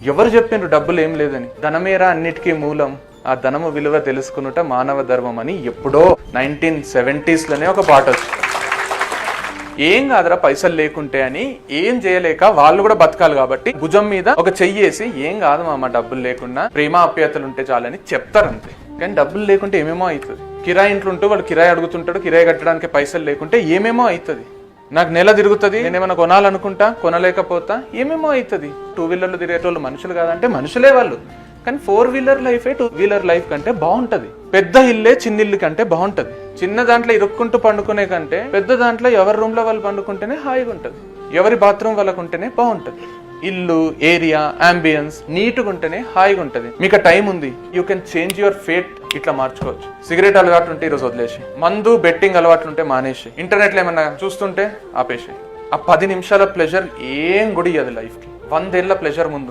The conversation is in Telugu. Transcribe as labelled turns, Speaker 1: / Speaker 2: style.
Speaker 1: ఎవరు చెప్పిండ్రు డబ్బులు ఏం లేదని? ధనమేరా అన్నిటికీ మూలం, ఆ ధనము విలువ తెలుసుకునుట మానవ ధర్మం అని ఎప్పుడో 1970s ఒక పాట వచ్చింది. ఏం కాదురా పైసలు లేకుంటే అని, ఏం చేయలేక వాళ్ళు కూడా బతకాలి కాబట్టి భుజం మీద ఒక చెయ్యేసి ఏం కాదు మామ డబ్బులు లేకుండా ప్రేమ ఆప్యాయతలు ఉంటే చాలని చెప్తారు అంతే. కానీ డబ్బులు లేకుంటే ఏమేమో అవుతుంది. కిరాయి ఇంట్లో ఉంటూ వాళ్ళు కిరాయి అడుగుతుంటాడు, కిరాయి కట్టడానికి పైసలు లేకుంటే ఏమేమో అవుతుంది. నాకు నెల తిరుగుతుంది, నేనేమన్నా కొనాలనుకుంటా కొనలేకపోతా, ఏమేమో అవుతుంది. 2 వీలర్లు తిరిగేటోళ్ళు మనుషులు కాదంటే మనుషులే వాళ్ళు. కానీ 4 వీలర్ లైఫే 2 వీలర్ లైఫ్ కంటే బాగుంటది. పెద్ద ఇల్లే చిన్న ఇల్లు కంటే బాగుంటది. చిన్న దాంట్లో ఇరుక్కుంటూ పండుకునే కంటే పెద్ద దాంట్లో ఎవరి రూమ్ లో వాళ్ళు పండుకుంటేనే హాయిగా ఉంటది. ఎవరి బాత్రూమ్ వాళ్ళకు ఉంటేనే బాగుంటది. ఇల్లు, ఏరియా, అంబియన్స్ నీట్గా ఉంటేనే హాయిగా ఉంటది. మీకు టైం ఉంది, you can change your fate. ఇట్లా మార్చుకోవచ్చు. సిగరెట్ అలవాటు ఉంటే ఈరోజు వదిలేసి, మందు బెట్టింగ్ అలవాట్లు ఉంటే మానేసి, ఇంటర్నెట్ లో ఏమన్నా చూస్తుంటే ఆపేసి. ఆ 10 నిమిషాల ప్లెజర్ ఏం గుడి అది లైఫ్ కి. 100 ఏళ్ల ప్లెజర్ ముందు.